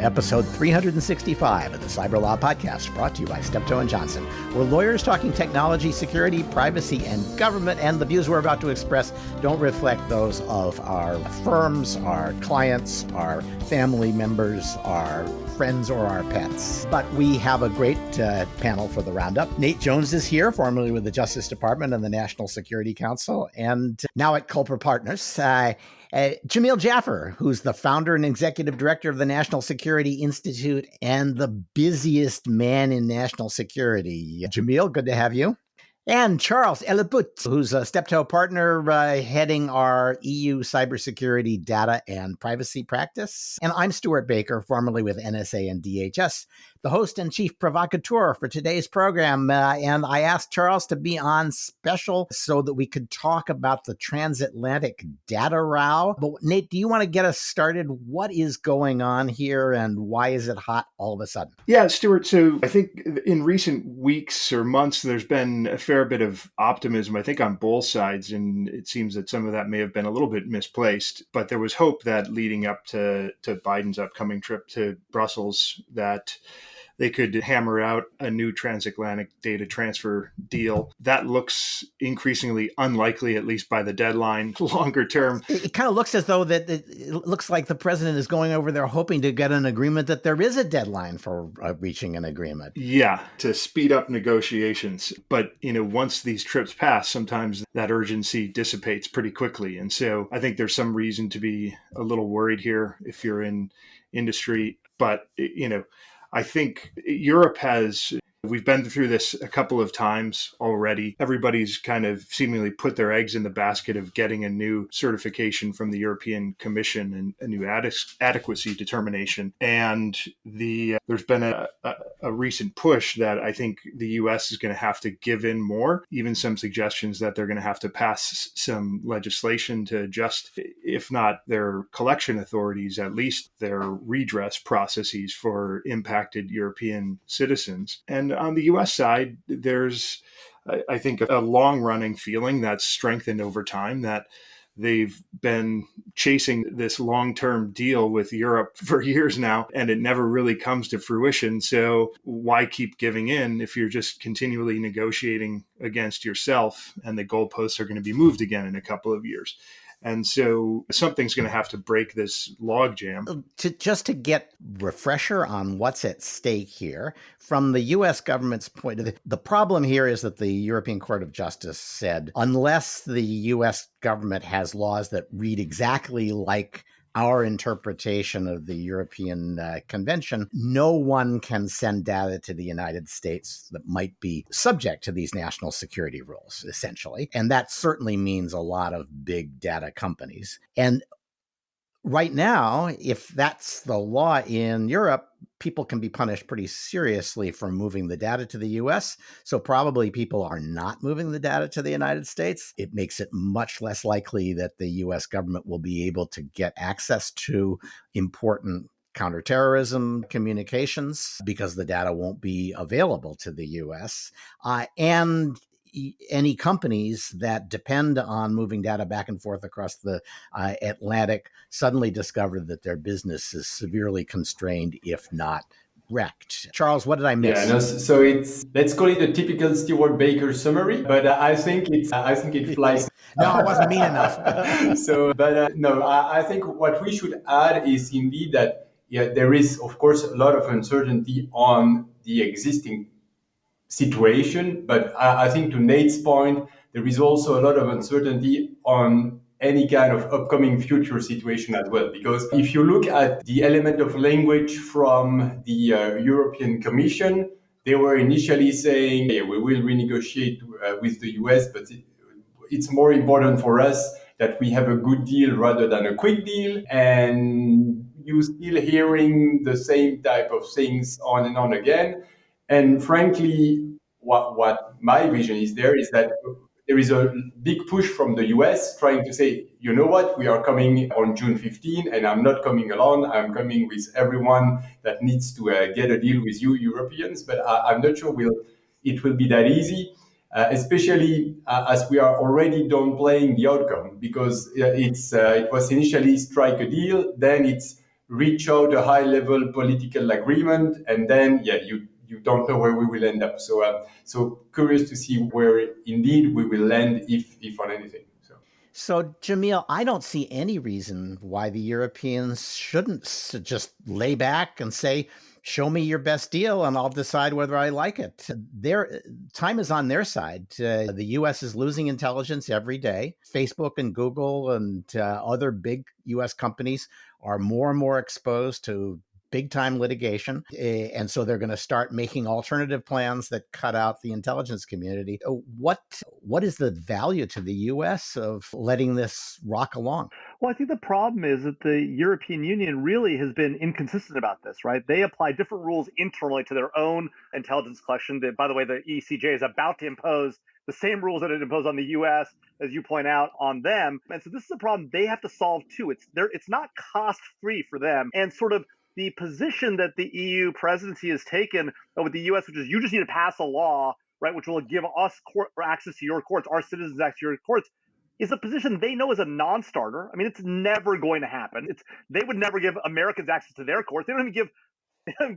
episode 365 of the Cyberlaw Podcast, brought to you by Steptoe Johnson. We're lawyers talking technology, security, privacy, and government, and the views we're about to express don't reflect those of our firms, our clients, our family members, our friends, or our pets. But we have a great panel for the Roundup. Nate Jones is here, formerly with the Justice Department and the National Security Council, and now at Culper Partners. Jamil Jaffer, who's the founder and executive director of the National Security Institute and the busiest man in national security. Jamil, good to have you. And Charles Helleputte, who's a Steptoe partner heading our EU cybersecurity data and privacy practice. And I'm Stewart Baker, formerly with NSA and DHS, the host and chief provocateur for today's program. And I asked Charles to be on special so that we could talk about the Transatlantic data row. But Nate, do you want to get us started? What is going on here and why is it hot all of a sudden? Yeah, Stuart. So I think in recent weeks or months, there's been a fair bit of optimism, I think, on both sides. And it seems that some of that may have been a little bit misplaced. But there was hope that leading up to Biden's upcoming trip to Brussels, that they could hammer out a new transatlantic data transfer deal. That looks increasingly unlikely, at least by the deadline. Longer term, it kind of looks as though that it looks like the president is going over there hoping to get an agreement, that there is a deadline for reaching an agreement. Yeah, to speed up negotiations. But, once these trips pass, sometimes that urgency dissipates pretty quickly. And so I think there's some reason to be a little worried here if you're in industry. But, I think we've been through this a couple of times already. Everybody's kind of seemingly put their eggs in the basket of getting a new certification from the European Commission and a new adequacy determination. And there's been a recent push that I think the U.S. is going to have to give in more, even some suggestions that they're going to have to pass some legislation to adjust, if not their collection authorities, at least their redress processes for impacted European citizens. And on the U.S. side, there's, I think, a long-running feeling that's strengthened over time that they've been chasing this long-term deal with Europe for years now, and it never really comes to fruition. So why keep giving in if you're just continually negotiating against yourself, and the goalposts are going to be moved again in a couple of years? And so something's going to have to break this logjam. To get refresher on what's at stake here, from the U.S. government's point of view, the problem here is that the European Court of Justice said, unless the U.S. government has laws that read exactly like our interpretation of the European Convention, no one can send data to the United States that might be subject to these national security rules, essentially. And that certainly means a lot of big data companies. And right now, if that's the law in Europe, people can be punished pretty seriously for moving the data to the U.S. So probably people are not moving the data to the United States. It makes it much less likely that the U.S. government will be able to get access to important counterterrorism communications because the data won't be available to the U.S. And any companies that depend on moving data back and forth across the Atlantic suddenly discover that their business is severely constrained, if not wrecked. Charles, what did I miss? Yeah, no, so it's, let's call it a typical Stewart Baker summary, but I think it flies. No, it wasn't mean enough. I think what we should add is indeed that there is, of course, a lot of uncertainty on the existing situation, but I think to Nate's point, there is also a lot of uncertainty on any kind of upcoming future situation as well. Because if you look at the element of language from the European Commission, they were initially saying, we will renegotiate with the US, but it's more important for us that we have a good deal rather than a quick deal. And you're still hearing the same type of things on and on again. And frankly, what my vision is there is that there is a big push from the US trying to say, you know what, we are coming on June 15, and I'm not coming alone. I'm coming with everyone that needs to get a deal with you Europeans. But I'm not sure it will be that easy, especially as we are already downplaying the outcome, because it was initially strike a deal, then it's reach out a high-level political agreement, and then you don't know where we will end up. So curious to see where indeed we will land, if on anything. So, Jamil, I don't see any reason why the Europeans shouldn't just lay back and say, show me your best deal and I'll decide whether I like it. Their time is on their side. The U.S. is losing intelligence every day. Facebook and Google and other big U.S. companies are more and more exposed to big time litigation. And so they're going to start making alternative plans that cut out the intelligence community. What is the value to the US of letting this rock along? Well, I think the problem is that the European Union really has been inconsistent about this, right? They apply different rules internally to their own intelligence collection. By the way, the ECJ is about to impose the same rules that it imposed on the US, as you point out, on them. And so this is a problem they have to solve too. It's not cost free for them. And sort of the position that the EU presidency has taken with the US, which is you just need to pass a law, right, which will give us access to your courts, our citizens access to your courts, is a position they know is a non-starter. I mean, it's never going to happen. They would never give Americans access to their courts. They don't even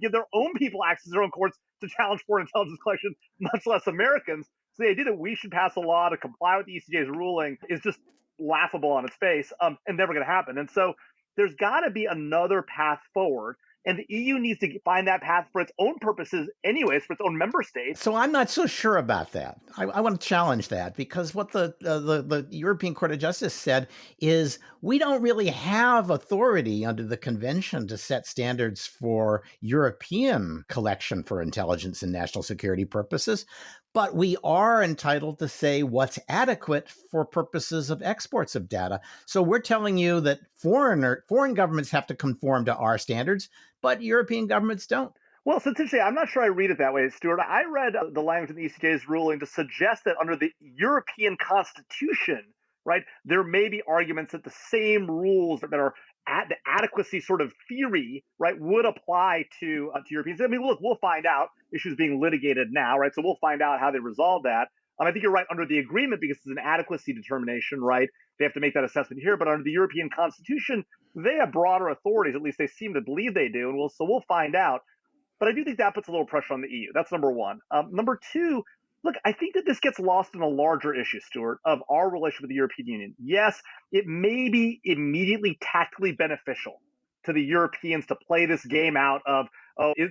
give their own people access to their own courts to challenge foreign intelligence collection, much less Americans. So the idea that we should pass a law to comply with the ECJ's ruling is just laughable on its face, and never going to happen. And so there's got to be another path forward. And the EU needs to find that path for its own purposes anyways, for its own member states. So I'm not so sure about that. I want to challenge that, because what the European Court of Justice said is we don't really have authority under the convention to set standards for European collection for intelligence and national security purposes, but we are entitled to say what's adequate for purposes of exports of data. So we're telling you that foreign governments have to conform to our standards, but European governments don't. Well, so it's interesting. I'm not sure I read it that way, Stewart. I read the language in the ECJ's ruling to suggest that under the European Constitution, right, there may be arguments that the same rules that are the adequacy sort of theory, right, would apply to Europeans. I mean, look, we'll find out. Issues being litigated now, right? So we'll find out how they resolve that. I think you're right under the agreement, because it's an adequacy determination, right? They have to make that assessment here. But under the European Constitution, they have broader authorities. At least they seem to believe they do. And we'll find out. But I do think that puts a little pressure on the EU. That's number one. Number two, look, I think that this gets lost in a larger issue, Stewart, of our relationship with the European Union. Yes, it may be immediately tactically beneficial to the Europeans to play this game out of,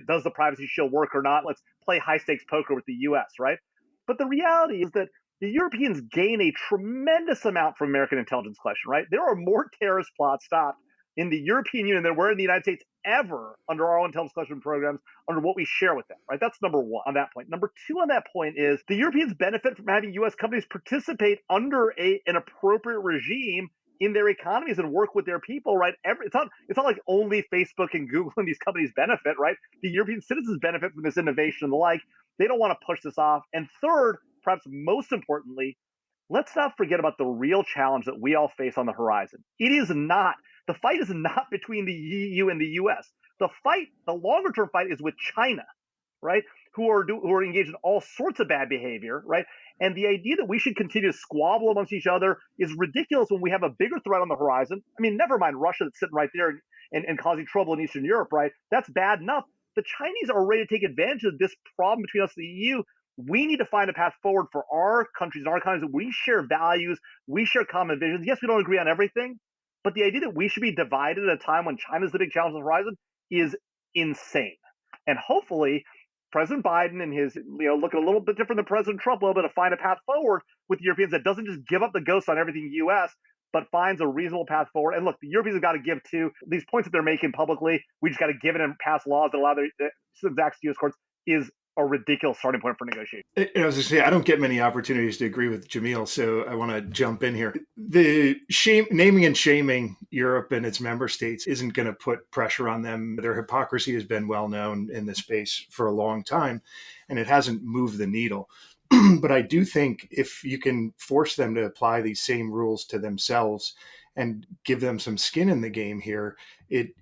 does the privacy shield work or not? Let's play high stakes poker with the US, right? But the reality is that the Europeans gain a tremendous amount from American intelligence collection, right? There are more terrorist plots stopped in the European Union than were in the United States ever under our own intelligence collection programs, under what we share with them, right? That's number one on that point. Number two on that point is the Europeans benefit from having U.S. companies participate under an appropriate regime in their economies and work with their people, right? It's not like only Facebook and Google and these companies benefit, right? The European citizens benefit from this innovation and the like. They don't want to push this off. And third, perhaps most importantly, let's not forget about the real challenge that we all face on the horizon. The fight is not between the EU and the US. The longer term fight is with China, right? Who are engaged in all sorts of bad behavior, right? And the idea that we should continue to squabble amongst each other is ridiculous when we have a bigger threat on the horizon. I mean, never mind Russia that's sitting right there and causing trouble in Eastern Europe, right? That's bad enough. The Chinese are ready to take advantage of this problem between us and the EU. We need to find a path forward for our countries and our economies. We share values. We share common visions. Yes, we don't agree on everything, but the idea that we should be divided at a time when China's the big challenge on the horizon is insane. And hopefully, President Biden and his, looking a little bit different than President Trump, a little bit to find a path forward with the Europeans that doesn't just give up the ghost on everything U.S., but finds a reasonable path forward. And look, the Europeans have got to give to these points that they're making publicly. We just got to give it and pass laws that allow their citizens access to U.S. courts is a ridiculous starting point for negotiation. I was going to say, I don't get many opportunities to agree with Jamil, so I want to jump in here. The naming and shaming Europe and its member states isn't going to put pressure on them. Their hypocrisy has been well known in this space for a long time, and it hasn't moved the needle. But I do think if you can force them to apply these same rules to themselves and give them some skin in the game here, it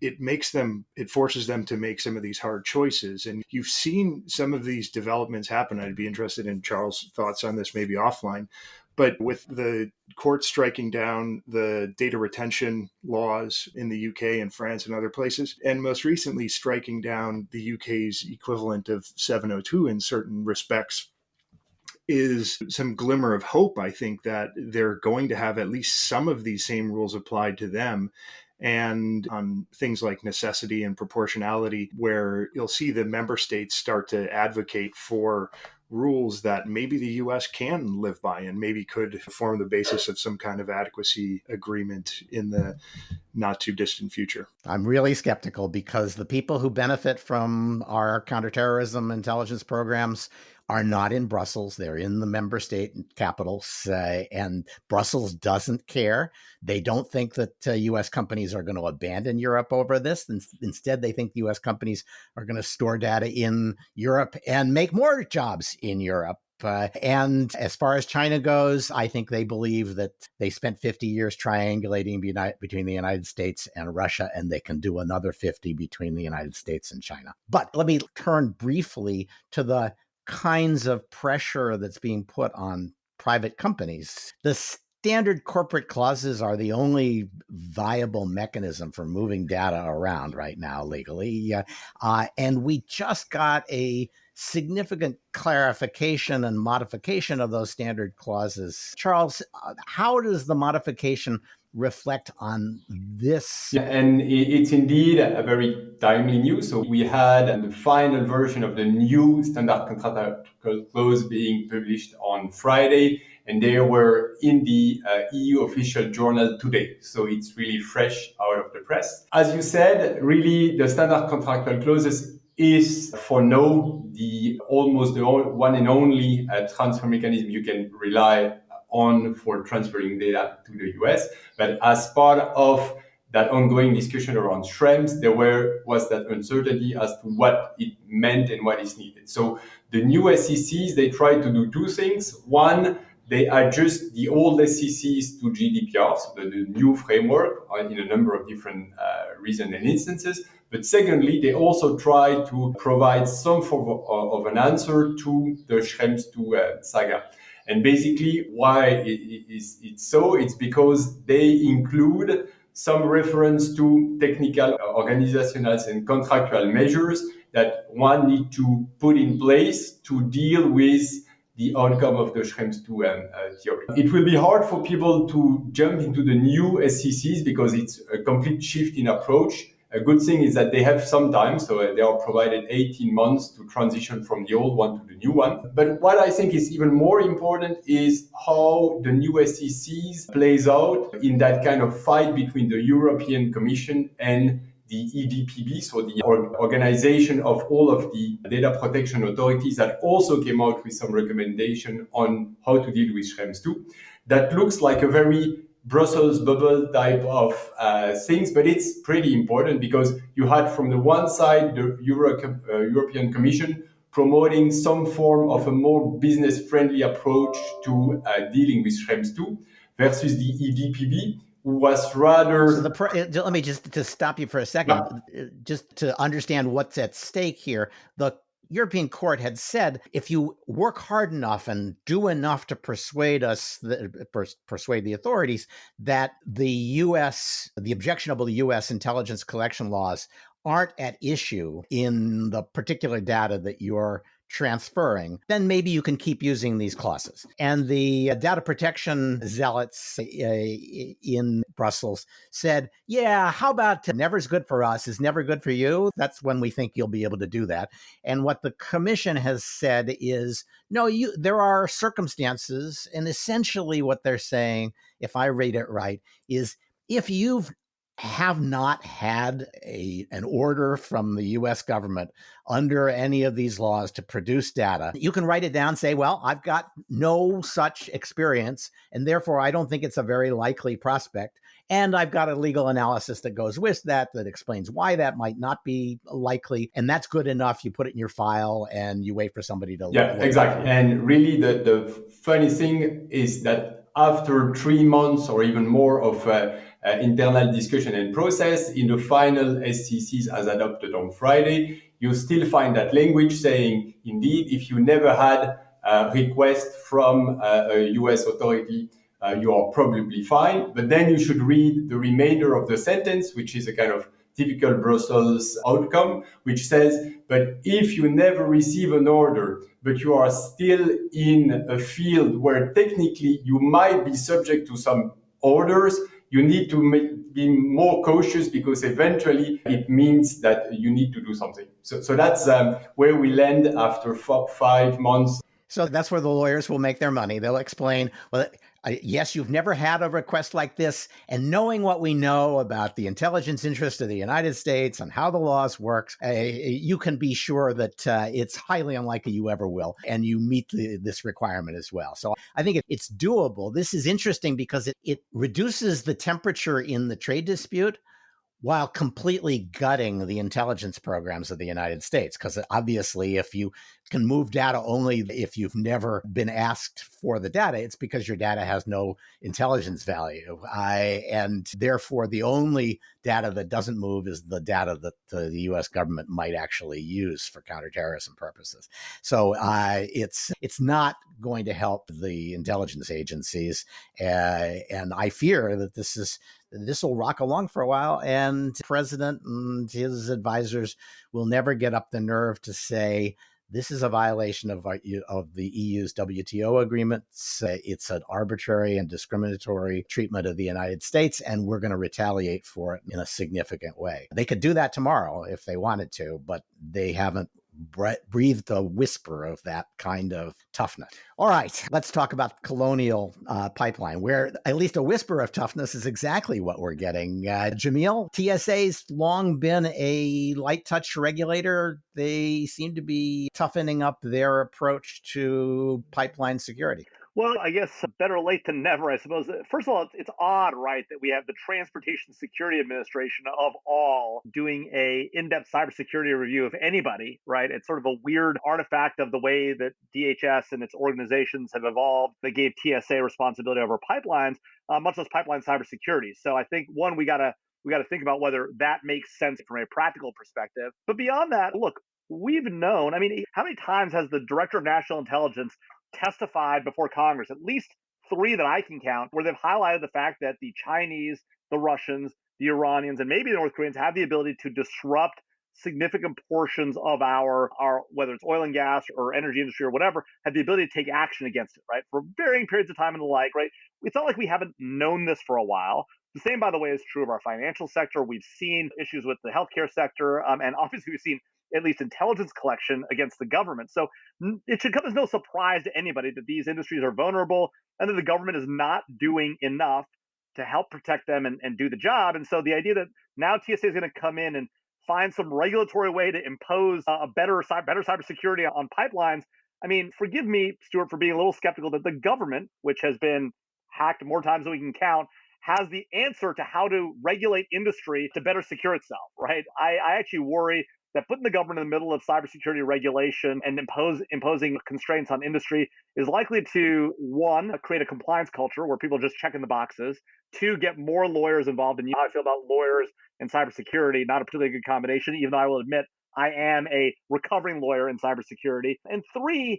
forces them to make some of these hard choices. And you've seen some of these developments happen. I'd be interested in Charles' thoughts on this, maybe offline. But with the court striking down the data retention laws in the UK and France and other places, and most recently striking down the UK's equivalent of 702 in certain respects, is some glimmer of hope, I think, that they're going to have at least some of these same rules applied to them. And on things like necessity and proportionality, where you'll see the member states start to advocate for rules that maybe the US can live by and maybe could form the basis of some kind of adequacy agreement in the not too distant future. I'm really skeptical because the people who benefit from our counterterrorism intelligence programs are not in Brussels. They're in the member state capitals, and Brussels doesn't care. They don't think that U.S. companies are going to abandon Europe over this. Instead, they think U.S. companies are going to store data in Europe and make more jobs in Europe. And as far as China goes, I think they believe that they spent 50 years triangulating between the United States and Russia, and they can do another 50 between the United States and China. But let me turn briefly to the kinds of pressure that's being put on private companies. The standard corporate clauses are the only viable mechanism for moving data around right now legally. And we just got a significant clarification and modification of those standard clauses. Charles, how does the modification reflect on this? Yeah, and it's indeed a very timely news. So we had the final version of the new standard contractual clause being published on Friday, and they were in the EU official journal today. So it's really fresh out of the press. As you said, really the standard contractual clauses is for now the one and only transfer mechanism you can rely on for transferring data to the US. But as part of that ongoing discussion around Schrems, there was that uncertainty as to what it meant and what is needed. So the new SECs, they try to do two things. One, they adjust the old SECs to GDPR, so the new framework in a number of different reasons and instances. But secondly, they also try to provide some form of an answer to the Schrems 2 saga. And basically, why it's so? It's because they include some reference to technical, organizational, and contractual measures that one need to put in place to deal with the outcome of the Schrems 2 theory. It will be hard for people to jump into the new SECs because it's a complete shift in approach. A good thing is that they have some time, so they are provided 18 months to transition from the old one to the new one. But what I think is even more important is how the new SECs plays out in that kind of fight between the European Commission and the EDPB, so the organization of all of the data protection authorities that also came out with some recommendation on how to deal with Schrems 2. That looks like a very Brussels bubble type of things, but it's pretty important because you had from the one side the European Commission promoting some form of a more business-friendly approach to dealing with Schrems 2 versus the EDPB, who was rather... So let me just to stop you for a second, just to understand what's at stake here. The European Court had said, if you work hard enough and do enough to persuade the authorities that the objectionable U.S. intelligence collection laws aren't at issue in the particular data that you're transferring, then maybe you can keep using these clauses. And the data protection zealots in Brussels said, yeah, how about never's good for us is never good for you? That's when we think you'll be able to do that. And what the Commission has said is, no, there are circumstances, and essentially what they're saying, if I read it right, is if you have not had an order from the U.S. government under any of these laws to produce data, you can write it down, say, well, I've got no such experience, and therefore I don't think it's a very likely prospect. And I've got a legal analysis that goes with that explains why that might not be likely. And that's good enough. You put it in your file and you wait for somebody to... Yeah, exactly. And really the funny thing is that after 3 months or even more of internal discussion and process, in the final SCCs as adopted on Friday, you still find that language saying, indeed, if you never had request from a US authority, you are probably fine. But then you should read the remainder of the sentence, which is a kind of typical Brussels outcome, which says, but if you never receive an order, but you are still in a field where technically you might be subject to some orders, you need to be more cautious because eventually it means that you need to do something. So that's where we land after 5 months. So that's where the lawyers will make their money. They'll explain, well, yes, you've never had a request like this. And knowing what we know about the intelligence interest of the United States and how the laws work, you can be sure that it's highly unlikely you ever will. And you meet this requirement as well. So I think it's doable. This is interesting because it reduces the temperature in the trade dispute while completely gutting the intelligence programs of the United States. Because obviously, if you can move data only if you've never been asked for the data, it's because your data has no intelligence value. And therefore, the only data that doesn't move is the data that the US government might actually use for counterterrorism purposes. So it's not going to help the intelligence agencies. And I fear that this will rock along for a while, and the president and his advisors will never get up the nerve to say, this is a violation of the EU's WTO agreements. It's an arbitrary and discriminatory treatment of the United States, and we're going to retaliate for it in a significant way. They could do that tomorrow if they wanted to, but they haven't breathed a whisper of that kind of toughness. All right, let's talk about Colonial Pipeline, where at least a whisper of toughness is exactly what we're getting. Jamil, TSA's long been a light touch regulator. They seem to be toughening up their approach to pipeline security. Well, I guess better late than never, I suppose. First of all, it's odd, right, that we have the Transportation Security Administration of all doing a in-depth cybersecurity review of anybody, right? It's sort of a weird artifact of the way that DHS and its organizations have evolved. They gave TSA responsibility over pipelines, much less pipeline cybersecurity. So I think, one, we got to think about whether that makes sense from a practical perspective. But beyond that, look, we've known, I mean, how many times has the Director of National Intelligence testified before Congress, at least 3 that I can count, where they've highlighted the fact that the Chinese, the Russians, the Iranians, and maybe the North Koreans have the ability to disrupt significant portions of our whether it's oil and gas or energy industry or whatever, have the ability to take action against it, right? For varying periods of time and the like, right? It's not like we haven't known this for a while. The same, by the way, is true of our financial sector. We've seen issues with the healthcare sector, and obviously we've seen at least intelligence collection against the government. So it should come as no surprise to anybody that these industries are vulnerable and that the government is not doing enough to help protect them and do the job. And so the idea that now TSA is going to come in and find some regulatory way to impose a better cybersecurity on pipelines. I mean, forgive me, Stewart, for being a little skeptical that the government, which has been hacked more times than we can count, has the answer to how to regulate industry to better secure itself, right? I actually worry that putting the government in the middle of cybersecurity regulation and imposing constraints on industry is likely to, 1, create a compliance culture where people are just checking the boxes, 2, get more lawyers involved. And you know how I feel about lawyers and cybersecurity, not a particularly good combination, even though I will admit I am a recovering lawyer in cybersecurity. And 3,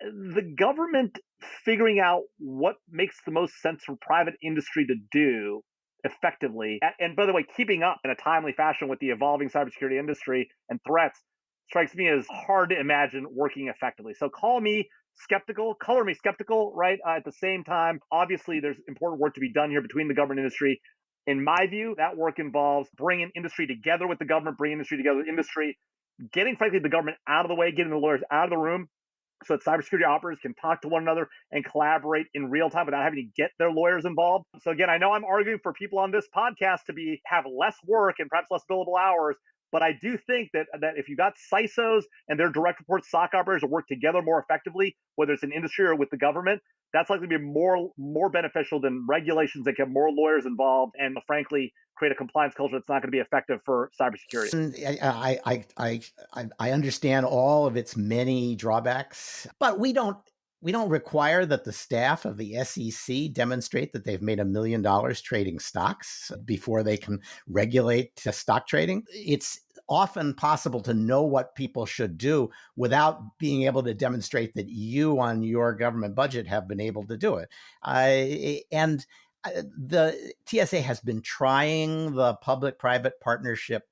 the government figuring out what makes the most sense for private industry to do effectively, and by the way, keeping up in a timely fashion with the evolving cybersecurity industry and threats, strikes me as hard to imagine working effectively. So color me skeptical, right? At the same time, obviously, there's important work to be done here between the government and industry. In my view, that work involves bringing industry together with the government, bringing industry together with industry, getting, frankly, the government out of the way, getting the lawyers out of the room, so that cybersecurity operators can talk to one another and collaborate in real time without having to get their lawyers involved. So again, I know I'm arguing for people on this podcast to have less work and perhaps less billable hours, but I do think that if you got CISOs and their direct report SOC operators to work together more effectively, whether it's in industry or with the government, that's likely to be more beneficial than regulations that get more lawyers involved and, frankly, create a compliance culture that's not going to be effective for cybersecurity. I understand all of its many drawbacks, but we don't require that the staff of the SEC demonstrate that they've made $1 million trading stocks before they can regulate stock trading. It's often possible to know what people should do without being able to demonstrate that you on your government budget have been able to do it. And the TSA has been trying the public-private partnership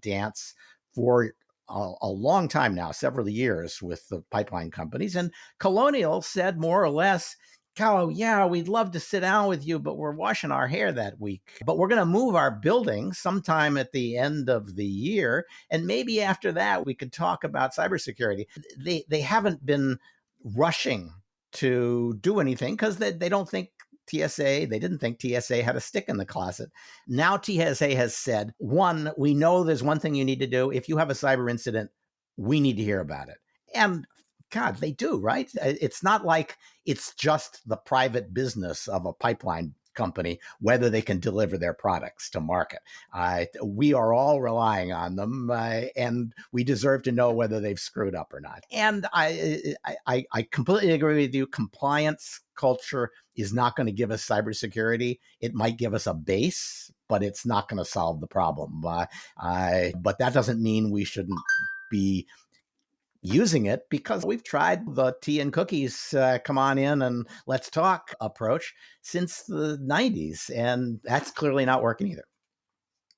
dance for a long time now, several years with the pipeline companies. And Colonial said more or less, oh, yeah, we'd love to sit down with you, but we're washing our hair that week. But we're going to move our building sometime at the end of the year. And maybe after that, we could talk about cybersecurity. They haven't been rushing to do anything because they don't think they didn't think TSA had a stick in the closet. Now TSA has said, one, we know there's one thing you need to do. If you have a cyber incident, we need to hear about it. And God, they do, right? It's not like it's just the private business of a pipeline company, whether they can deliver their products to market. We are all relying on them, and we deserve to know whether they've screwed up or not. And I completely agree with you. Compliance culture is not going to give us cybersecurity. It might give us a base, but it's not going to solve the problem. But that doesn't mean we shouldn't be using it, because we've tried the tea and cookies, come on in and let's talk approach since the 90s, and that's clearly not working either.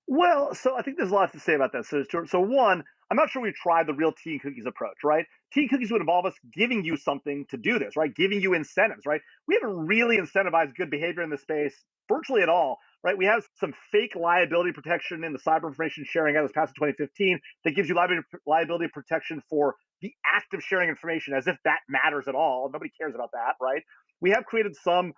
Well, so I think there's a lot to say about that. So one, I'm not sure we've tried the real tea and cookies approach, right? Tea and cookies would involve us giving you something to do this, right? Giving you incentives, right? We haven't really incentivized good behavior in this space virtually at all, right? We have some fake liability protection in the Cyber Information Sharing Act that was passed in 2015 that gives you liability protection for the act of sharing information, as if that matters at all. Nobody cares about that, right? We have created some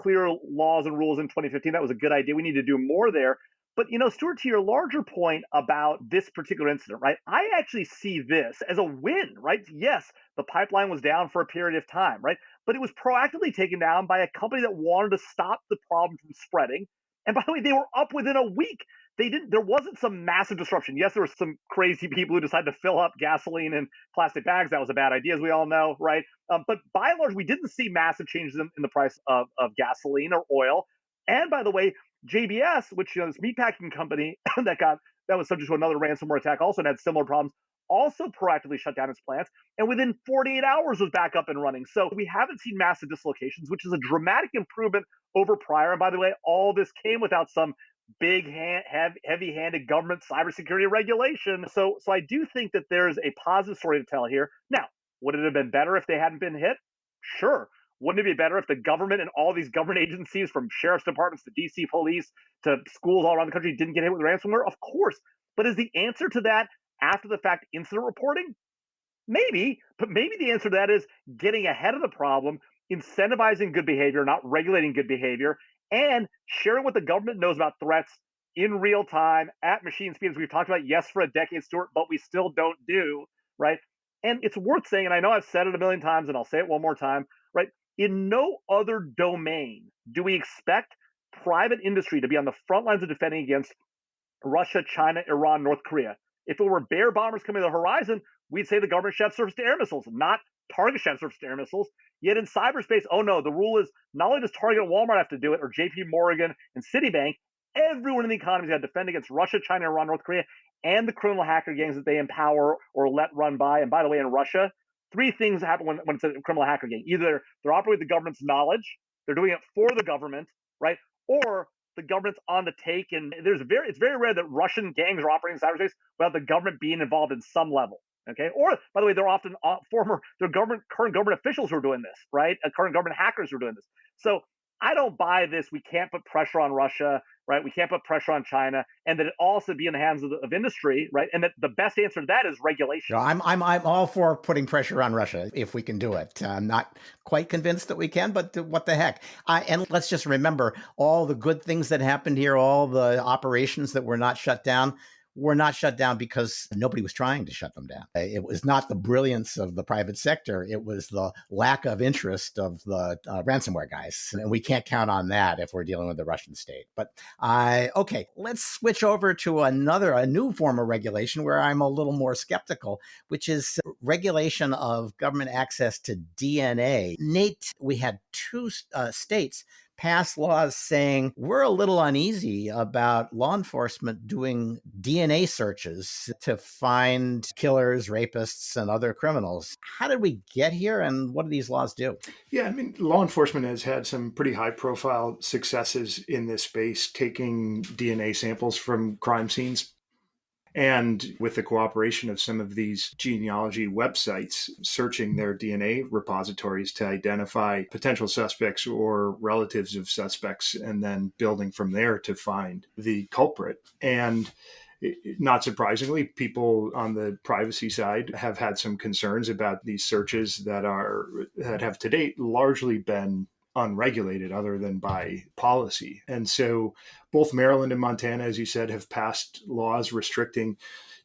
clear laws and rules in 2015. That was a good idea. We need to do more there. But, Stuart, to your larger point about this particular incident, right? I actually see this as a win, right? Yes, the pipeline was down for a period of time, right? But it was proactively taken down by a company that wanted to stop the problem from spreading. And by the way, they were up within a week. There wasn't some massive disruption. Yes, there were some crazy people who decided to fill up gasoline in plastic bags. That was a bad idea, as we all know, right? But by and large, we didn't see massive changes in the price of gasoline or oil. And by the way, JBS, which this meatpacking company that was subject to another ransomware attack, also had similar problems, also proactively shut down its plants, and within 48 hours was back up and running. So we haven't seen massive dislocations, which is a dramatic improvement over prior. And by the way, all this came without some big, heavy-handed government cybersecurity regulation. So I do think that there's a positive story to tell here. Now, would it have been better if they hadn't been hit? Sure. Wouldn't it be better if the government and all these government agencies, from sheriff's departments to DC police to schools all around the country, didn't get hit with ransomware? Of course. But is the answer to that after the fact incident reporting? Maybe. But maybe the answer to that is getting ahead of the problem, incentivizing good behavior, not regulating good behavior, and sharing what the government knows about threats in real time at machine speed, as we've talked about, yes, for a decade, Stuart, but we still don't do, right? And it's worth saying, and I know I've said it a million times, and I'll say it one more time, right? In no other domain do we expect private industry to be on the front lines of defending against Russia, China, Iran, North Korea. If it were bear bombers coming to the horizon, we'd say the government should have surface-to-air missiles, not Target should have surface-to-air missiles. Yet in cyberspace, oh no, the rule is not only does Target and Walmart have to do it, or JP Morgan and Citibank, everyone in the economy has got to defend against Russia, China, Iran, North Korea, and the criminal hacker gangs that they empower or let run by. And by the way, in Russia, three things happen when it's a criminal hacker gang. Either they're operating with the government's knowledge, they're doing it for the government, right? Or the government's on the take. And it's very rare that Russian gangs are operating in cyberspace without the government being involved in some level. Okay. Or by the way, they're often current government officials who are doing this, right? Current government hackers who are doing this. So I don't buy this. We can't put pressure on Russia, right? We can't put pressure on China, and that it also be in the hands of industry, right? And that the best answer to that is regulation. No, I'm all for putting pressure on Russia if we can do it. I'm not quite convinced that we can, but what the heck? And let's just remember all the good things that happened here, all the operations that were not shut down. Were not shut down because nobody was trying to shut them down. It was not the brilliance of the private sector. It was the lack of interest of the ransomware guys. And we can't count on that if we're dealing with the Russian state. But okay, let's switch over to a new form of regulation where I'm a little more skeptical, which is regulation of government access to DNA. Nate, we had two states pass laws saying we're a little uneasy about law enforcement doing DNA searches to find killers, rapists, and other criminals. How did we get here, and what do these laws do? Yeah, I mean, law enforcement has had some pretty high profile successes in this space, taking DNA samples from crime scenes. And with the cooperation of some of these genealogy websites, searching their DNA repositories to identify potential suspects or relatives of suspects, and then building from there to find the culprit. And not surprisingly, people on the privacy side have had some concerns about these searches that have to date largely been unregulated other than by policy. And so both Maryland and Montana, as you said, have passed laws restricting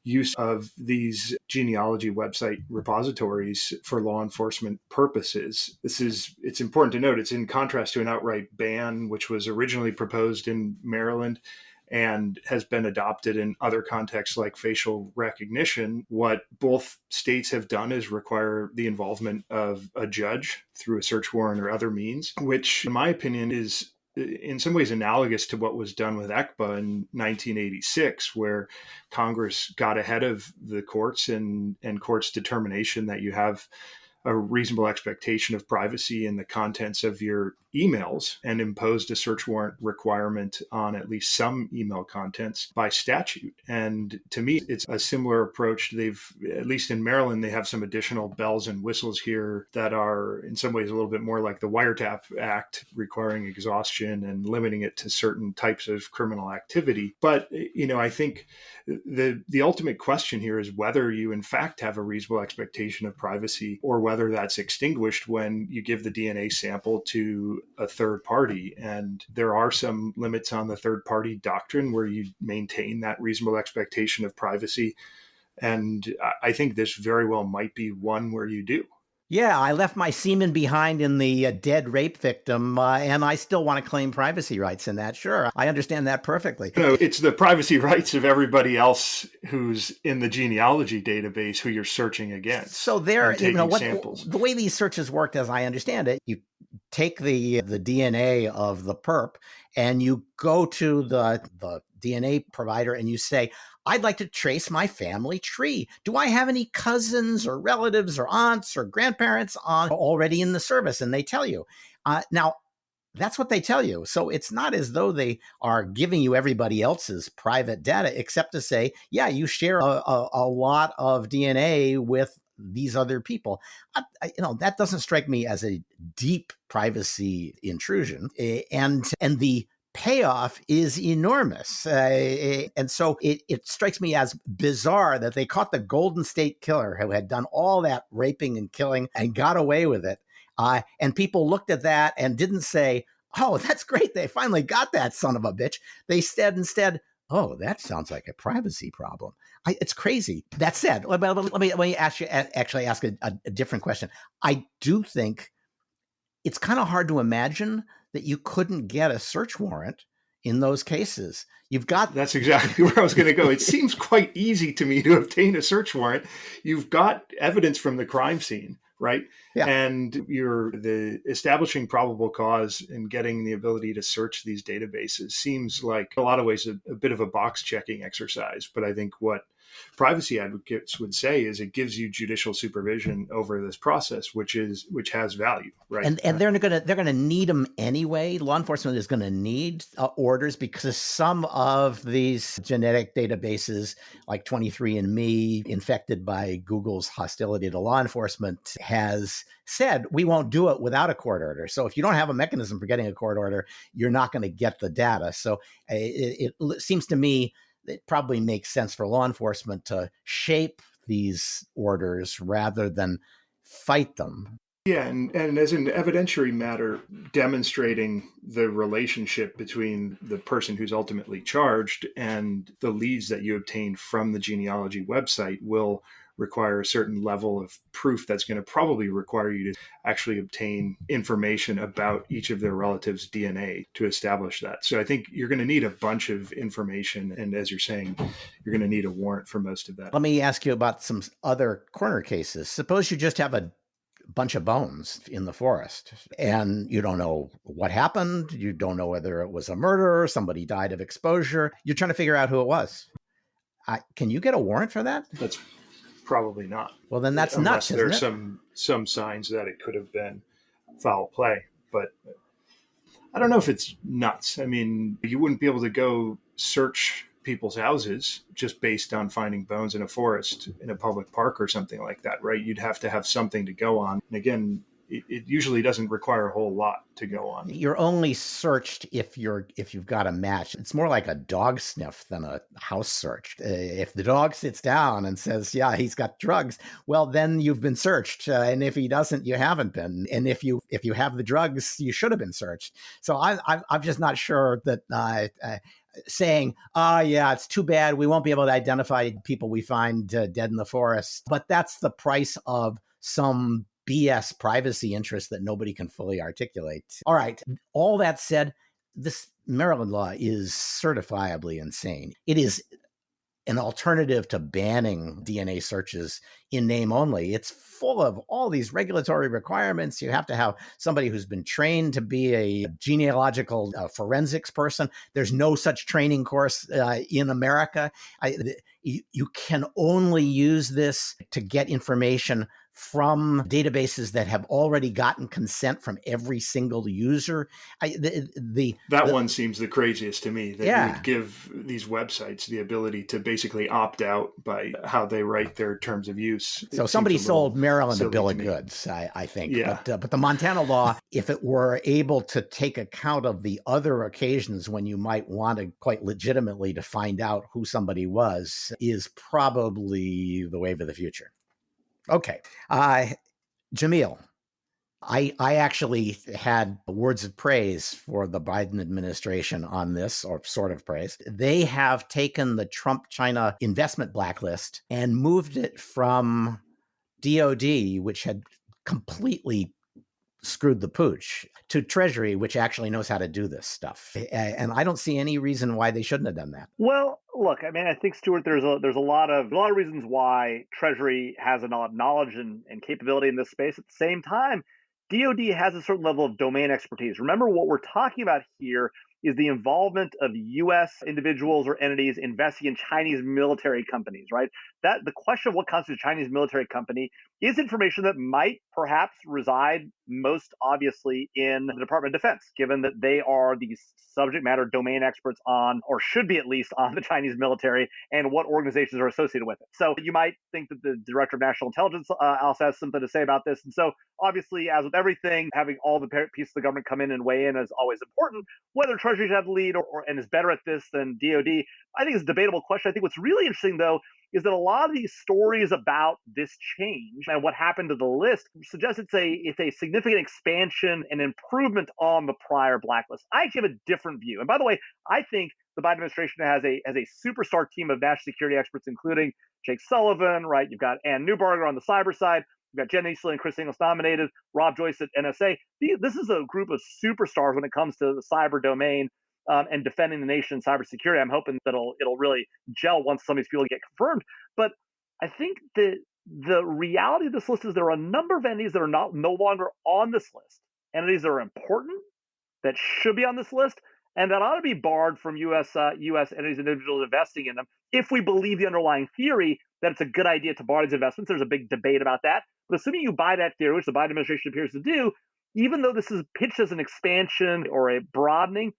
use of these genealogy website repositories for law enforcement purposes. It's important to note, it's in contrast to an outright ban, which was originally proposed in Maryland and has been adopted in other contexts like facial recognition. What both states have done is require the involvement of a judge through a search warrant or other means, which in my opinion is in some ways analogous to what was done with ECPA in 1986, where Congress got ahead of the courts and courts' determination that you have a reasonable expectation of privacy in the contents of your emails and imposed a search warrant requirement on at least some email contents by statute. And to me, it's a similar approach. At least in Maryland, they have some additional bells and whistles here that are in some ways a little bit more like the Wiretap Act, requiring exhaustion and limiting it to certain types of criminal activity. But, I think the ultimate question here is whether you in fact have a reasonable expectation of privacy, or whether that's extinguished when you give the DNA sample to a third party. And there are some limits on the third party doctrine where you maintain that reasonable expectation of privacy. And I think this very well might be one where you do. Yeah, I left my semen behind in the dead rape victim, and I still want to claim privacy rights in that. Sure, I understand that perfectly. No, it's the privacy rights of everybody else who's in the genealogy database who you're searching against. So there, samples. The way these searches worked, as I understand it, you take the DNA of the perp and you go to the DNA provider and you say, I'd like to trace my family tree. Do I have any cousins or relatives or aunts or grandparents already in the service? And they tell you. Now, that's what they tell you. So it's not as though they are giving you everybody else's private data, except to say, yeah, you share a lot of DNA with these other people. That doesn't strike me as a deep privacy intrusion. And the payoff is enormous. And so it strikes me as bizarre that they caught the Golden State Killer who had done all that raping and killing and got away with it. And people looked at that and didn't say, oh, that's great, they finally got that son of a bitch. They said instead, oh, that sounds like a privacy problem. It's crazy. That said, let me ask a different question. I do think it's kind of hard to imagine that you couldn't get a search warrant in those cases. That's exactly where I was going to go. It seems quite easy to me to obtain a search warrant. You've got evidence from the crime scene, right? Yeah. And you're establishing probable cause and getting the ability to search these databases seems like in a lot of ways a bit of a box checking exercise. But I think what privacy advocates would say is it gives you judicial supervision over this process, which has value, right? And they're going to need them anyway. Law enforcement is going to need orders because some of these genetic databases, like 23andMe, infected by Google's hostility to law enforcement, has said we won't do it without a court order. So if you don't have a mechanism for getting a court order, you're not going to get the data. So it seems to me it probably makes sense for law enforcement to shape these orders rather than fight them. Yeah, and as an evidentiary matter, demonstrating the relationship between the person who's ultimately charged and the leads that you obtain from the genealogy website will require a certain level of proof that's going to probably require you to actually obtain information about each of their relatives' DNA to establish that. So I think you're going to need a bunch of information. And as you're saying, you're going to need a warrant for most of that. Let me ask you about some other corner cases. Suppose you just have a bunch of bones in the forest, and you don't know what happened. You don't know whether it was a murder, somebody died of exposure. You're trying to figure out who it was. Can you get a warrant for that? That's probably not. Well, then that's unless nuts, isn't there's it? some signs that it could have been foul play. But I don't know if it's nuts. I mean, you wouldn't be able to go search people's houses just based on finding bones in a forest in a public park or something like that, right? You'd have to have something to go on. And again, it usually doesn't require a whole lot to go on. You're only searched if you've got a match. It's more like a dog sniff than a house search. If the dog sits down and says, "Yeah, he's got drugs," well, then you've been searched. And if he doesn't, you haven't been. And if you have the drugs, you should have been searched. So I'm just not sure that. Saying, yeah, it's too bad we won't be able to identify people we find dead in the forest. But that's the price of some BS privacy interest that nobody can fully articulate. All right. All that said, this Maryland law is certifiably insane. It is an alternative to banning DNA searches in name only. It's full of all these regulatory requirements. You have to have somebody who's been trained to be a genealogical forensics person. There's no such training course in America. You can only use this to get information from databases that have already gotten consent from every single user. That one seems the craziest to me, that you would give these websites the ability to basically opt out by how they write their terms of use. So somebody sold Maryland a bill of goods, I think. Yeah. But the Montana law, if it were able to take account of the other occasions when you might want to quite legitimately to find out who somebody was, is probably the wave of the future. Okay. Jamil, I actually had words of praise for the Biden administration on this, or sort of praise. They have taken the Trump-China investment blacklist and moved it from DOD, which had completely screwed the pooch, to Treasury, which actually knows how to do this stuff. And I don't see any reason why they shouldn't have done that. Well, look, I mean, I think, Stewart, there's a lot of reasons why Treasury has a lot of knowledge and capability in this space. At the same time, DoD has a certain level of domain expertise. Remember, what we're talking about here is the involvement of U.S. individuals or entities investing in Chinese military companies, right? That the question of what constitutes a Chinese military company is information that might perhaps reside most obviously in the Department of Defense, given that they are the subject matter domain experts on, or should be at least on, the Chinese military and what organizations are associated with it. So you might think that the Director of National Intelligence also has something to say about this. And so obviously, as with everything, having all the pieces of the government come in and weigh in is always important. Whether Treasury should have the lead and is better at this than DoD, I think is a debatable question. I think what's really interesting, though, is that a lot of these stories about this change and what happened to the list suggest it's a significant expansion and improvement on the prior blacklist. I actually have a different view. And by the way, I think the Biden administration has a superstar team of national security experts, including Jake Sullivan, right? You've got Ann Neuberger on the cyber side. You've got Jen Easley and Chris Ingles nominated, Rob Joyce at NSA. This is a group of superstars when it comes to the cyber domain. And defending the nation's cybersecurity. I'm hoping that it'll really gel once some of these people get confirmed. But I think that the reality of this list is there are a number of entities that are no longer on this list, entities that are important, that should be on this list, and that ought to be barred from U.S. entities and individuals investing in them. If we believe the underlying theory that it's a good idea to bar these investments, there's a big debate about that. But assuming you buy that theory, which the Biden administration appears to do, even though this is pitched as an expansion or a broadening,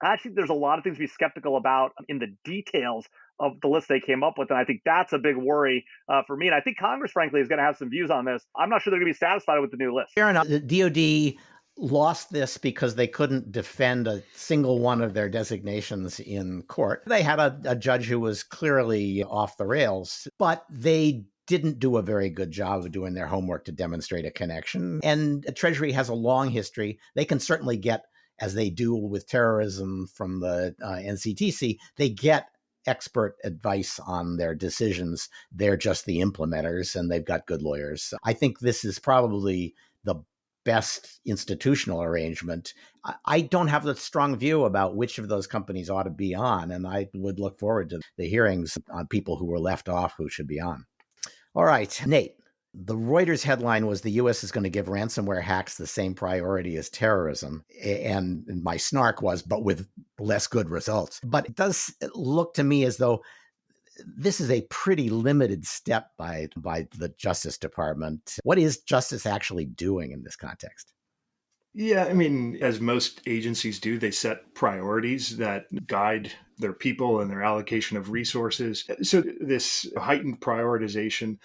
actually, there's a lot of things to be skeptical about in the details of the list they came up with. And I think that's a big worry for me. And I think Congress, frankly, is going to have some views on this. I'm not sure they're going to be satisfied with the new list. Fair enough. The DOD lost this because they couldn't defend a single one of their designations in court. They had a judge who was clearly off the rails, but they didn't do a very good job of doing their homework to demonstrate a connection. And Treasury has a long history. They can certainly get, as they do with terrorism from the NCTC, they get expert advice on their decisions. They're just the implementers, and they've got good lawyers. I think this is probably the best institutional arrangement. I don't have a strong view about which of those companies ought to be on, and I would look forward to the hearings on people who were left off who should be on. All right, Nate, The Reuters headline was the U.S. is going to give ransomware hacks the same priority as terrorism. And my snark was, but with less good results. But it does look to me as though this is a pretty limited step by the Justice Department. What is Justice actually doing in this context? Yeah, I mean, as most agencies do, they set priorities that guide their people and their allocation of resources. So this heightened prioritization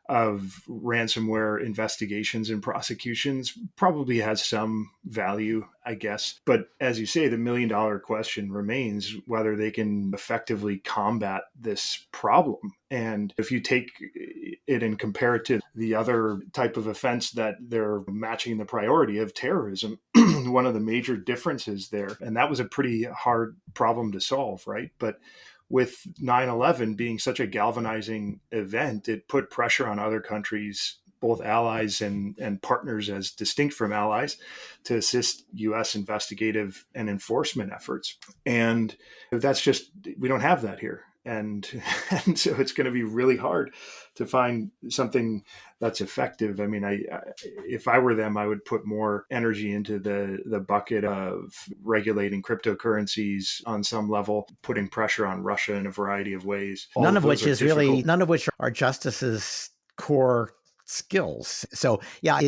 of ransomware investigations and prosecutions probably has some value, I guess. But as you say, the $1 million question remains whether they can effectively combat this problem. And if you take it and compare it to the other type of offense that they're matching the priority of terrorism, one of the major differences there, and that was a pretty hard problem to solve, right? But with 9/11 being such a galvanizing event, it put pressure on other countries, both allies and partners as distinct from allies, to assist U.S. investigative and enforcement efforts. And that's just, we don't have that here. And so it's going to be really hard to find something that's effective. I mean, if I were them, I would put more energy into the bucket of regulating cryptocurrencies on some level, putting pressure on Russia in a variety of ways. None of which are Justice's core skills. So yeah,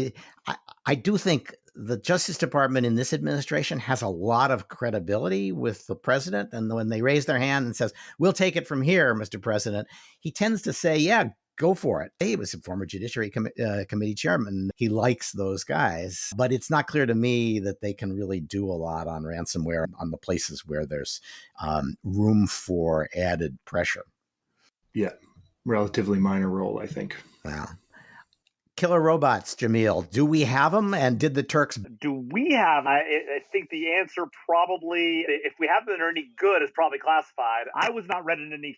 I do think the Justice Department in this administration has a lot of credibility with the president. And when they raise their hand and says, we'll take it from here, Mr. President, he tends to say, yeah, go for it. He was a former Judiciary Committee chairman. He likes those guys. But it's not clear to me that they can really do a lot on ransomware on the places where there's room for added pressure. Yeah, relatively minor role, I think. Wow. Killer robots, Jamil. Do we have them? And did the Turks? Do we have? I think the answer probably, if we have them that are any good, is probably classified. I was not read in any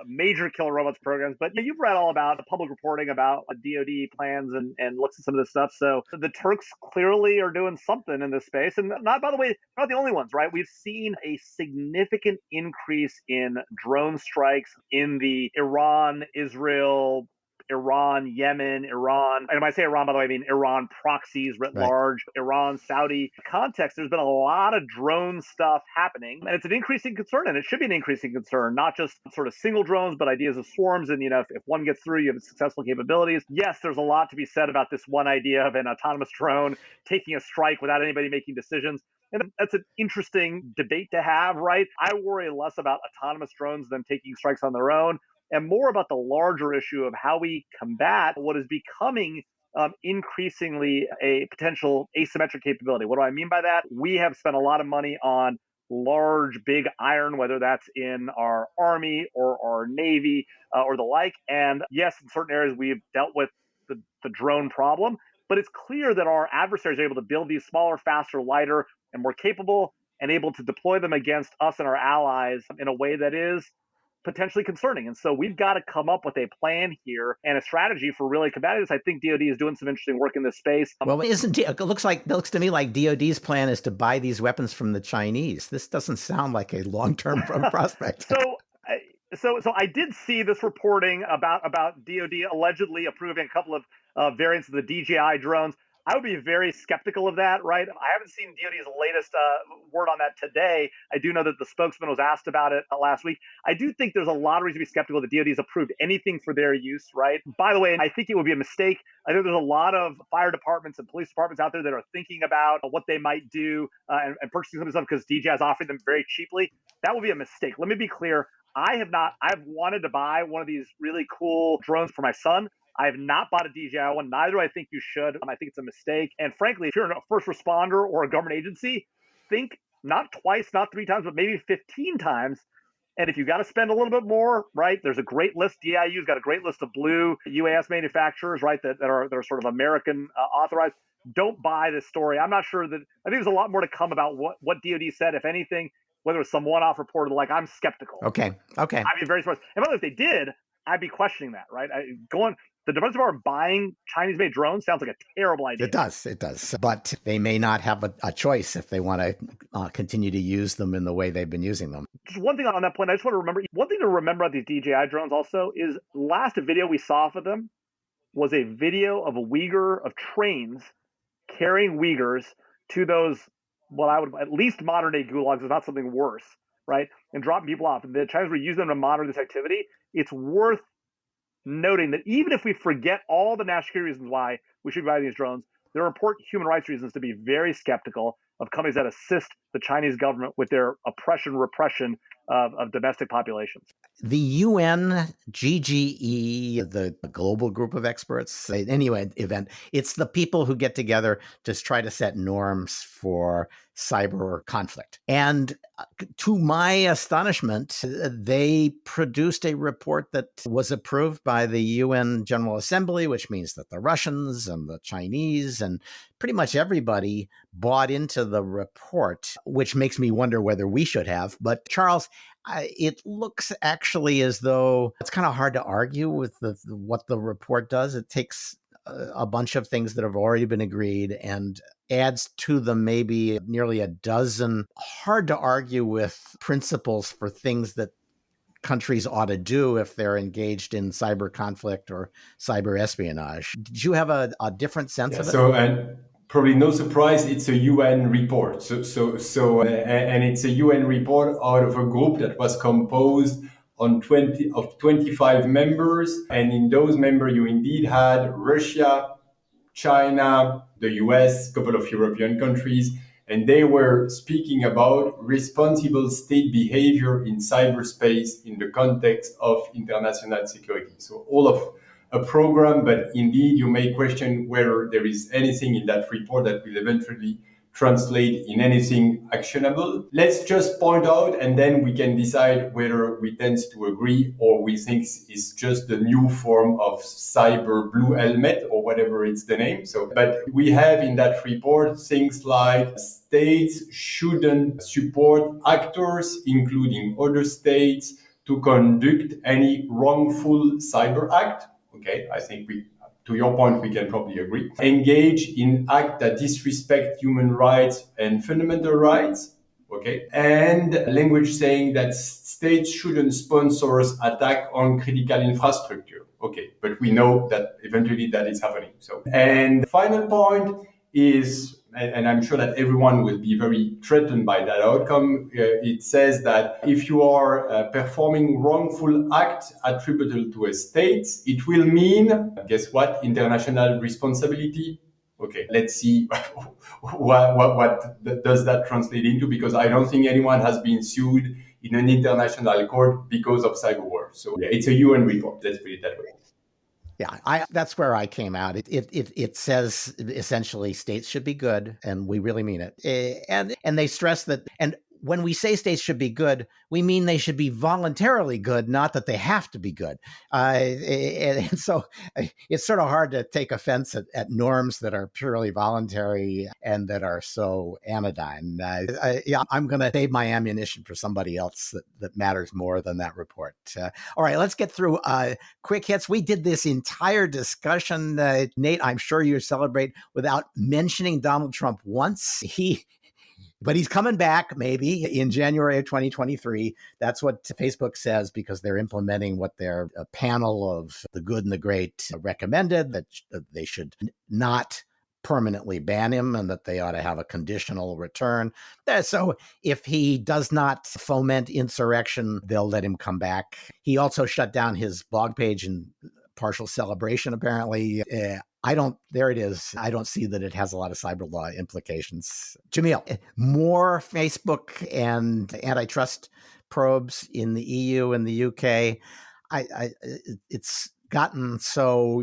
major killer robots programs, but you've read all about the public reporting about DoD plans and looks at some of this stuff. So the Turks clearly are doing something in this space. And not, by the way, not the only ones, right? We've seen a significant increase in drone strikes in the Iran, Yemen, Iran. And when I say Iran, by the way, I mean Iran proxies writ large, Iran, Saudi context. There's been a lot of drone stuff happening. And it's an increasing concern, and it should be an increasing concern, not just sort of single drones, but ideas of swarms. And, if one gets through, you have successful capabilities. Yes, there's a lot to be said about this one idea of an autonomous drone taking a strike without anybody making decisions. And that's an interesting debate to have, right? I worry less about autonomous drones than taking strikes on their own, and more about the larger issue of how we combat what is becoming increasingly a potential asymmetric capability. What do I mean by that? We have spent a lot of money on large, big iron, whether that's in our Army or our Navy or the like. And yes, in certain areas, we've dealt with the drone problem, but it's clear that our adversaries are able to build these smaller, faster, lighter, and more capable, and able to deploy them against us and our allies in a way that is potentially concerning. And so we've got to come up with a plan here and a strategy for really combating this. I think DoD is doing some interesting work in this space. Well, it looks to me like DoD's plan is to buy these weapons from the Chinese. This doesn't sound like a long-term prospect. So I did see this reporting about DoD allegedly approving a couple of variants of the DJI drones. I would be very skeptical of that, right? I haven't seen DoD's latest word on that today. I do know that the spokesman was asked about it last week. I do think there's a lot of reason to be skeptical that DoD has approved anything for their use, right? By the way, I think it would be a mistake. I think there's a lot of fire departments and police departments out there that are thinking about what they might do and purchasing some of this stuff because DJI is offering them very cheaply. That would be a mistake. Let me be clear. I've wanted to buy one of these really cool drones for my son. I have not bought a DJI one. Neither do I think you should. I think it's a mistake. And frankly, if you're a first responder or a government agency, think not twice, not 3 times, but maybe 15 times. And if you got to spend a little bit more, right, there's a great list. DIU's got a great list of blue UAS manufacturers, right, that are sort of American authorized. Don't buy this story. I'm not sure that, I think there's a lot more to come about what DoD said, if anything, whether it's some one-off report or like, I'm skeptical. Okay. I'd be very surprised. And by the way, if they did, I'd be questioning that, right? The Defense Department buying Chinese-made drones sounds like a terrible idea. It does. But they may not have a choice if they want to continue to use them in the way they've been using them. Just one thing on that point, I just want to remember, one thing to remember about these DJI drones also is last video we saw for them was a video of of trains carrying Uyghurs to those, what I would at least modern day gulags, if not something worse, right? And dropping people off. And the Chinese were using them to monitor this activity. It's worth noting that even if we forget all the national security reasons why we should buy these drones, there are important human rights reasons to be very skeptical of companies that assist the Chinese government with their repression of domestic populations. The UNGGE, the global group of experts, any event, it's the people who get together to try to set norms for cyber conflict. And to my astonishment, they produced a report that was approved by the UN General Assembly, which means that the Russians and the Chinese and pretty much everybody bought into the report, which makes me wonder whether we should have. But Charles, it looks actually as though it's kind of hard to argue with what the report does. It takes a bunch of things that have already been agreed and adds to them maybe nearly a dozen hard to argue with principles for things that countries ought to do if they're engaged in cyber conflict or cyber espionage. Did you have a different sense of it? So, and probably no surprise, it's a UN report. And it's a UN report out of a group that was composed of 25 members. And in those members, you indeed had Russia, China, the US, a couple of European countries, and they were speaking about responsible state behavior in cyberspace in the context of international security. So all of a program, but indeed you may question whether there is anything in that report that will eventually translate in anything actionable. Let's just point out, and then we can decide whether we tend to agree or we think it's just the new form of cyber blue helmet or whatever it's the name. So, but we have in that report things like states shouldn't support actors, including other states, to conduct any wrongful cyber act. Okay, I think to your point, we can probably agree. Engage in acts that disrespect human rights and fundamental rights. Okay, and language saying that states shouldn't sponsor attack on critical infrastructure. Okay, but we know that eventually that is happening. So, and the final point is, and I'm sure that everyone will be very threatened by that outcome. It says that if you are performing wrongful act attributable to a state, it will mean, guess what, international responsibility. Okay, let's see what does that translate into, because I don't think anyone has been sued in an international court because of cyber war. So yeah, it's a UN report, let's put it that way. Yeah, that's where I came out. It says essentially states should be good, and we really mean it. And they stress that, and when we say states should be good, we mean they should be voluntarily good, not that they have to be good. And so it's sort of hard to take offense at norms that are purely voluntary and that are so anodyne. I'm going to save my ammunition for somebody else that matters more than that report. All right, let's get through quick hits. We did this entire discussion, Nate, I'm sure you celebrate, without mentioning Donald Trump once. But he's coming back maybe in January of 2023. That's what Facebook says, because they're implementing what their panel of the good and the great recommended, that they should not permanently ban him and that they ought to have a conditional return. So if he does not foment insurrection, they'll let him come back. He also shut down his blog page in partial celebration, apparently. There it is. I don't see that it has a lot of cyber law implications. Jamil, more Facebook and antitrust probes in the EU and the UK. It's gotten so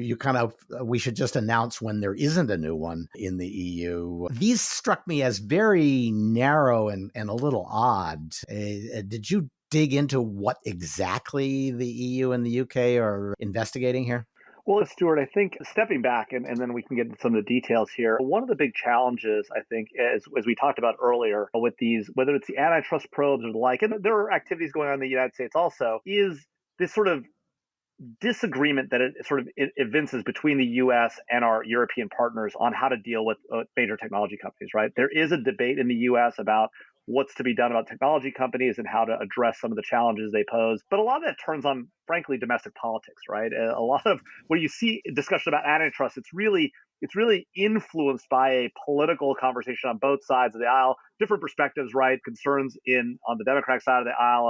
we should just announce when there isn't a new one in the EU. These struck me as very narrow and a little odd. Did you dig into what exactly the EU and the UK are investigating here? Well, Stewart, I think stepping back, and then we can get into some of the details here. One of the big challenges, I think, as we talked about earlier with these, whether it's the antitrust probes or the like, and there are activities going on in the United States also, is this sort of disagreement that it evinces between the U.S. and our European partners on how to deal with major technology companies, right? There is a debate in the U.S. about what's to be done about technology companies and how to address some of the challenges they pose. But a lot of that turns on, frankly, domestic politics, right? A lot of where you see discussion about antitrust, it's really influenced by a political conversation on both sides of the aisle, different perspectives, right? Concerns on the Democratic side of the aisle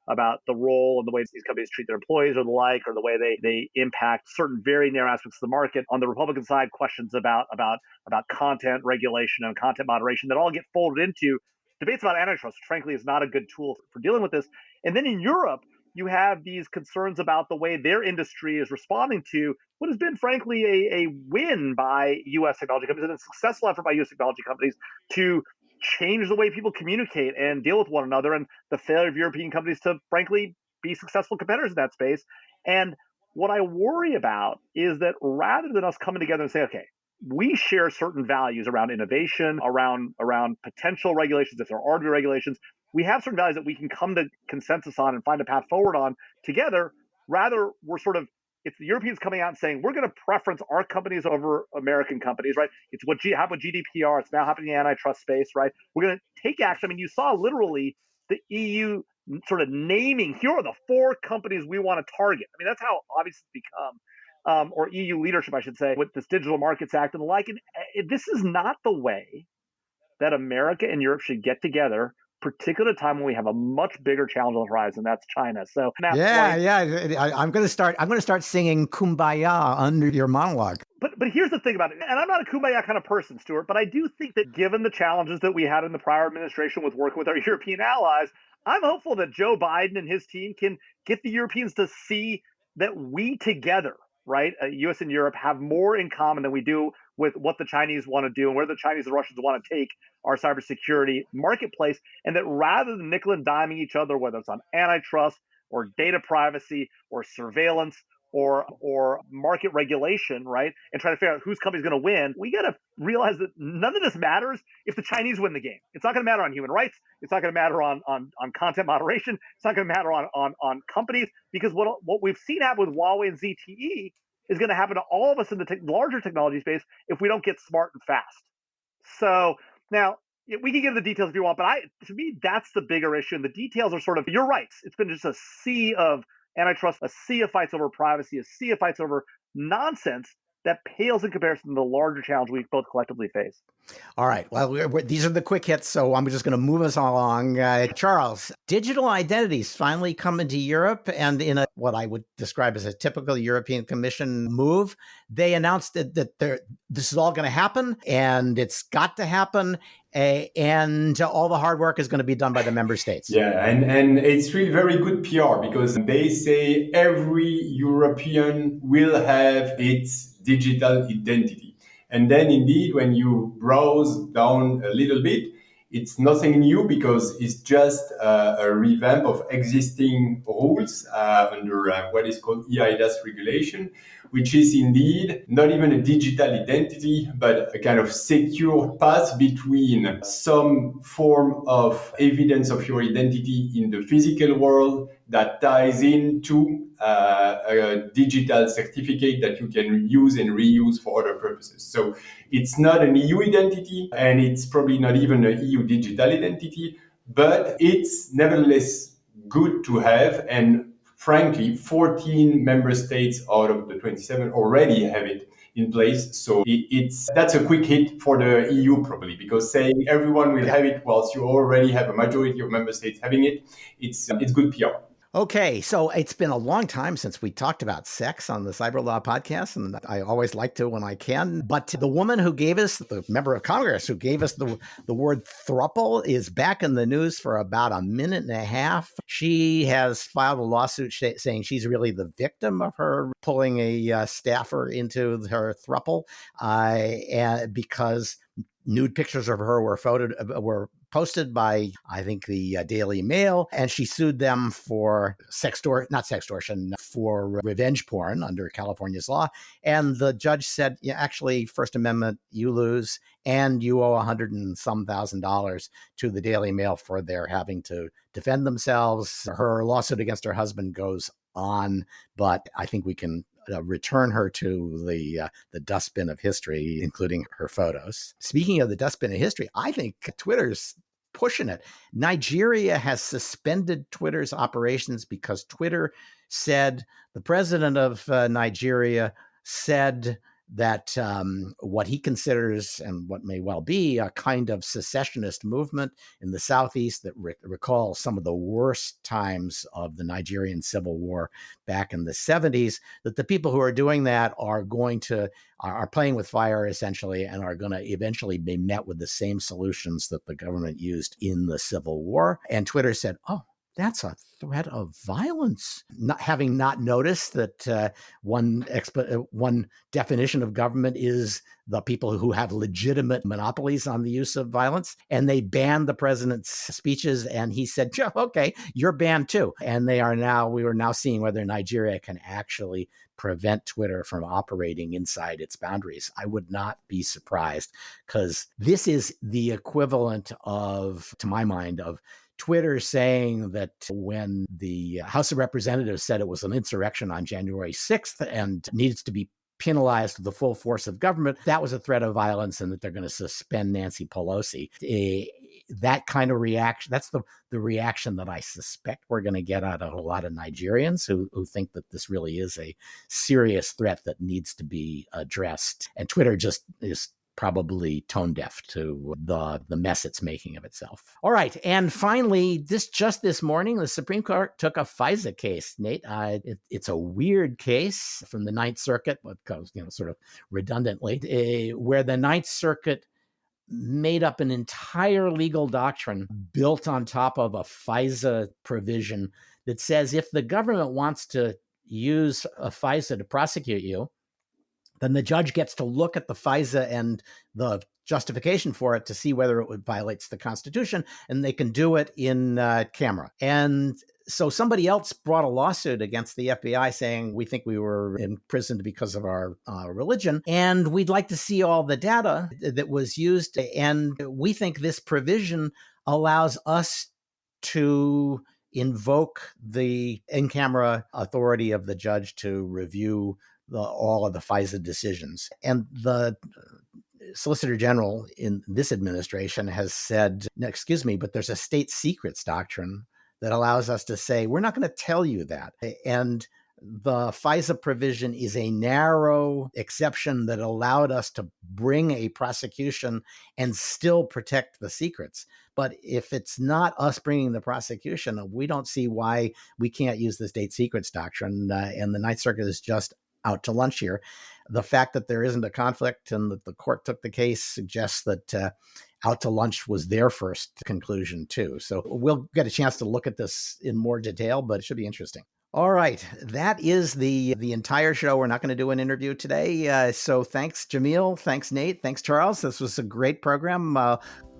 about the role and the ways these companies treat their employees or the like, or the way they impact certain very narrow aspects of the market. On the Republican side, questions about content regulation and content moderation that all get folded into debates about antitrust, frankly, is not a good tool for dealing with this. And then in Europe, you have these concerns about the way their industry is responding to what has been, frankly, a win by U.S. technology companies and a successful effort by U.S. technology companies to change the way people communicate and deal with one another, and the failure of European companies to, frankly, be successful competitors in that space. And what I worry about is that rather than us coming together and say, okay, we share certain values around innovation, around potential regulations, if there are new regulations, we have certain values that we can come to consensus on and find a path forward on together. Rather, we're sort of, it's the Europeans coming out and saying, we're going to preference our companies over American companies, right? It's what happened with GDPR. It's now happening in the antitrust space, right? We're going to take action. I mean, you saw literally the EU sort of naming, here are the 4 companies we want to target. I mean, that's how obvious it's become, or EU leadership, I should say, with this Digital Markets Act and the like. And this is not the way that America and Europe should get together, particularly at a time when we have a much bigger challenge on the horizon. That's China. So I'm going to start singing "Kumbaya" under your monologue. But here's the thing about it, and I'm not a kumbaya kind of person, Stuart, but I do think that given the challenges that we had in the prior administration with working with our European allies, I'm hopeful that Joe Biden and his team can get the Europeans to see that we together, right, U.S. and Europe, have more in common than we do with what the Chinese want to do and where the Chinese and Russians want to take our cybersecurity marketplace, and that rather than nickel and diming each other, whether it's on antitrust or data privacy or surveillance or market regulation, right, and try to figure out whose company's going to win, we got to realize that none of this matters if the Chinese win the game. It's not going to matter on human rights. It's not going to matter on content moderation. It's not going to matter on companies, because what we've seen happen with Huawei and ZTE is going to happen to all of us in the larger technology space if we don't get smart and fast. So now, we can get into the details if you want, but to me, that's the bigger issue. And the details are sort of, you're right, it's been just a sea of antitrust, a sea of fights over privacy, a sea of fights over nonsense that pales in comparison to the larger challenge we both collectively face. All right. Well, these are the quick hits, so I'm just going to move us along. Charles, digital identities finally coming to Europe, and in what I would describe as a typical European Commission move, they announced that this is all going to happen, and it's got to happen, and all the hard work is going to be done by the member states. Yeah, and it's really very good PR, because they say every European will have its digital identity. And then indeed, when you browse down a little bit, it's nothing new, because it's just a revamp of existing rules under what is called eIDAS regulation, which is indeed not even a digital identity, but a kind of secure path between some form of evidence of your identity in the physical world that ties into a digital certificate that you can use and reuse for other purposes. So it's not an EU identity, and it's probably not even an EU digital identity, but it's nevertheless good to have. And frankly, 14 member states out of the 27 already have it in place. So that's a quick hit for the EU, probably, because saying everyone will have it whilst you already have a majority of member states having it, it's good PR. Okay, so it's been a long time since we talked about sex on the Cyberlaw podcast, and I always like to when I can. But the woman who gave us, the member of Congress who gave us the word throuple, is back in the news for about a minute and a half. She has filed a lawsuit saying she's really the victim of her pulling a staffer into her throuple, and because nude pictures of her were posted by, I think, the Daily Mail, and she sued them for for revenge porn under California's law. And the judge said, yeah, actually, First Amendment, you lose, and you owe $100 and some thousand to the Daily Mail for their having to defend themselves. Her lawsuit against her husband goes on, but I think we can return her to the dustbin of history, including her photos. Speaking of the dustbin of history, I think Twitter's pushing it. Nigeria has suspended Twitter's operations because Twitter said, the president of Nigeria said that what he considers, and what may well be, a kind of secessionist movement in the southeast that recalls some of the worst times of the Nigerian civil war back in the 70s, that the people who are doing that are playing with fire, essentially, and are going to eventually be met with the same solutions that the government used in the Civil War. And Twitter said, oh, that's a threat of violence. Not having noticed that one definition of government is the people who have legitimate monopolies on the use of violence. And they banned the president's speeches. And he said, okay, you're banned too. And we are now seeing whether Nigeria can actually prevent Twitter from operating inside its boundaries. I would not be surprised, because this is the equivalent of, to my mind, of Twitter saying that when the House of Representatives said it was an insurrection on January 6th and needs to be penalized with the full force of government, that was a threat of violence, and that they're going to suspend Nancy Pelosi. That kind of reaction, that's the reaction that I suspect we're going to get out of a lot of Nigerians who think that this really is a serious threat that needs to be addressed. And Twitter just is probably tone deaf to the mess it's making of itself. All right. And finally, this morning, the Supreme Court took a FISA case, Nate. It's a weird case from the Ninth Circuit, because, sort of redundantly, where the Ninth Circuit made up an entire legal doctrine built on top of a FISA provision that says if the government wants to use a FISA to prosecute you, then the judge gets to look at the FISA and the justification for it to see whether it violates the Constitution, and they can do it in camera. And so somebody else brought a lawsuit against the FBI saying, we think we were imprisoned because of our religion, and we'd like to see all the data that was used. And we think this provision allows us to invoke the in-camera authority of the judge to review all of the FISA decisions. And the Solicitor General in this administration has said, no, excuse me, but there's a state secrets doctrine that allows us to say, we're not going to tell you that. And the FISA provision is a narrow exception that allowed us to bring a prosecution and still protect the secrets. But if it's not us bringing the prosecution, we don't see why we can't use the state secrets doctrine. And the Ninth Circuit is just out to lunch here. The fact that there isn't a conflict and that the court took the case suggests that out to lunch was their first conclusion too. So we'll get a chance to look at this in more detail, but it should be interesting. All right. That is the entire show. We're not going to do an interview today. So thanks, Jamil. Thanks, Nate. Thanks, Charles. This was a great program.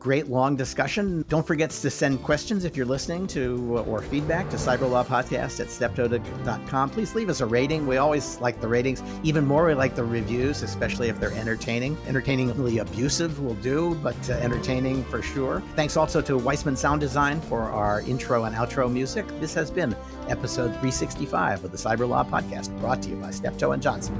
Great long discussion. Don't forget to send questions if you're listening to, or feedback to cyberlawpodcast@steptoe.com. Please leave us a rating. We always like the ratings. Even more, we like the reviews, especially if they're entertaining. Entertainingly abusive will do, but entertaining for sure. Thanks also to Weissman Sound Design for our intro and outro music. This has been episode 365 of the Cyberlaw Podcast, brought to you by Steptoe and Johnson.